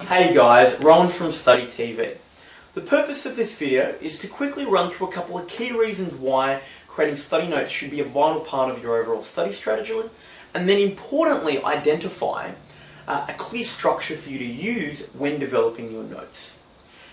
Hey guys, Rowan from Study TV. The purpose of this video is to quickly run through a couple of key reasons why creating study notes should be a vital part of your overall study strategy, and then importantly identify a clear structure for you to use when developing your notes.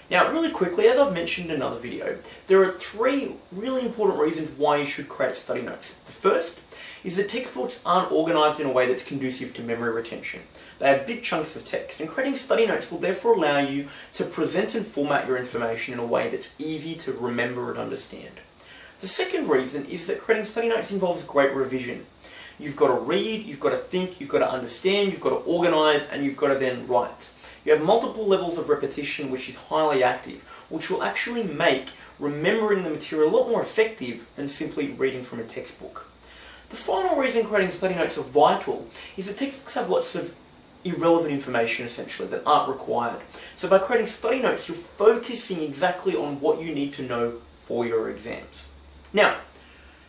Now really quickly, as I've mentioned in another video, there are three really important reasons why you should create study notes. The first is that textbooks aren't organised in a way that's conducive to memory retention. They have big chunks of text, and creating study notes will therefore allow you to present and format your information in a way that's easy to remember and understand. The second reason is that creating study notes involves great revision. You've got to read, you've got to think, you've got to understand, you've got to organise, and you've got to then write. You have multiple levels of repetition, which is highly active, which will actually make remembering the material a lot more effective than simply reading from a textbook. The final reason creating study notes are vital is that textbooks have lots of irrelevant information essentially that aren't required. So by creating study notes, you're focusing exactly on what you need to know for your exams. Now,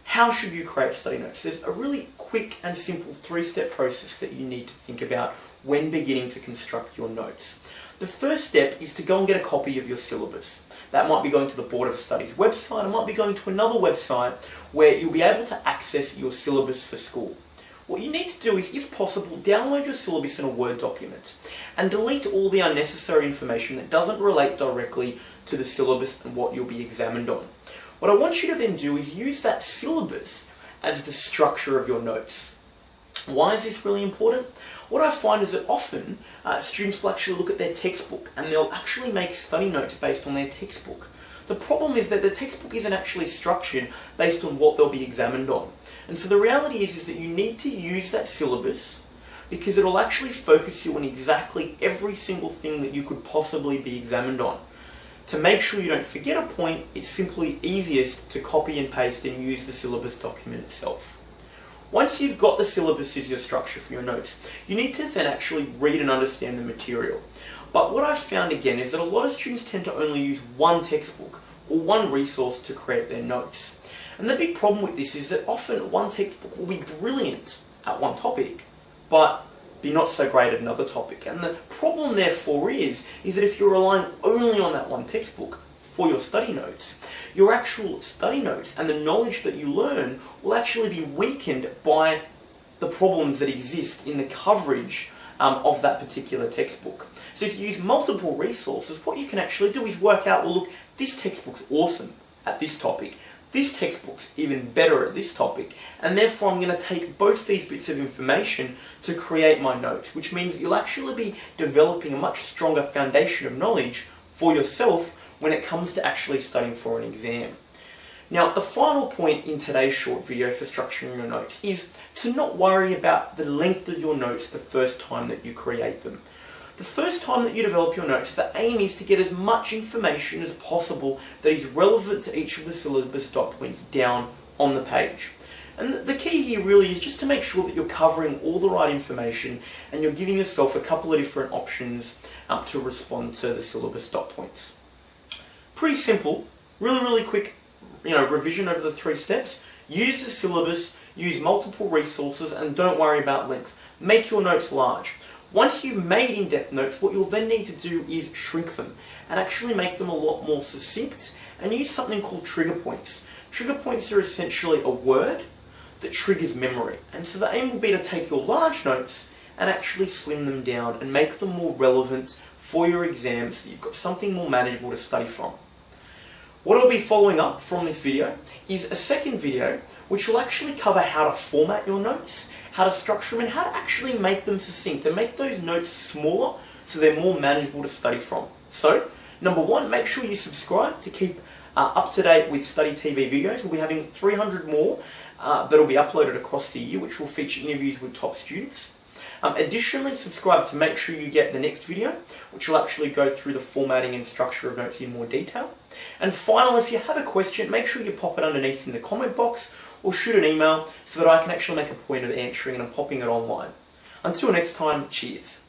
how should you create study notes? There's a really quick and simple three-step process that you need to think about when beginning to construct your notes. The first step is to go and get a copy of your syllabus. That might be going to the Board of Studies website, it might be going to another website where you'll be able to access your syllabus for school. What you need to do is, if possible, download your syllabus in a Word document and delete all the unnecessary information that doesn't relate directly to the syllabus and what you'll be examined on. What I want you to then do is use that syllabus as the structure of your notes. Why is this really important? What I find is that often students will actually look at their textbook and they'll actually make study notes based on their textbook. The problem is that the textbook isn't actually structured based on what they'll be examined on. And so the reality is that you need to use that syllabus because it'll actually focus you on exactly every single thing that you could possibly be examined on. To make sure you don't forget a point, it's simply easiest to copy and paste and use the syllabus document itself. Once you've got the syllabus as your structure for your notes, you need to then actually read and understand the material. But what I've found again is that a lot of students tend to only use one textbook or one resource to create their notes. And the big problem with this is that often one textbook will be brilliant at one topic, but be not so great at another topic. And the problem therefore is that if you're relying only on that one textbook for your study notes, your actual study notes and the knowledge that you learn will actually be weakened by the problems that exist in the coverage of that particular textbook. So if you use multiple resources, what you can actually do is work out, well look, this textbook's awesome at this topic, this textbook's even better at this topic, and therefore I'm going to take both these bits of information to create my notes, which means you'll actually be developing a much stronger foundation of knowledge for yourself when it comes to actually studying for an exam. Now, the final point in today's short video for structuring your notes is to not worry about the length of your notes the first time that you create them. The first time that you develop your notes, the aim is to get as much information as possible that is relevant to each of the syllabus dot points down on the page. And the key here really is just to make sure that you're covering all the right information and you're giving yourself a couple of different options to respond to the syllabus dot points. Pretty simple, really quick revision over the three steps. Use the syllabus, use multiple resources, and don't worry about length. Make your notes large. Once you've made in-depth notes, what you'll then need to do is shrink them and actually make them a lot more succinct and use something called trigger points. Trigger points are essentially a word that triggers memory, and so the aim will be to take your large notes and actually slim them down and make them more relevant for your exams so that you've got something more manageable to study from. What I'll be following up from this video is a second video which will actually cover how to format your notes, how to structure them, and how to actually make them succinct and make those notes smaller so they're more manageable to study from. So, number one, make sure you subscribe to keep up to date with Study TV videos. We'll be having 300 more that will be uploaded across the year, which will feature interviews with top students. Additionally, subscribe to make sure you get the next video, which will actually go through the formatting and structure of notes in more detail. And finally, if you have a question, make sure you pop it underneath in the comment box or shoot an email so that I can actually make a point of answering and popping it online. Until next time, cheers.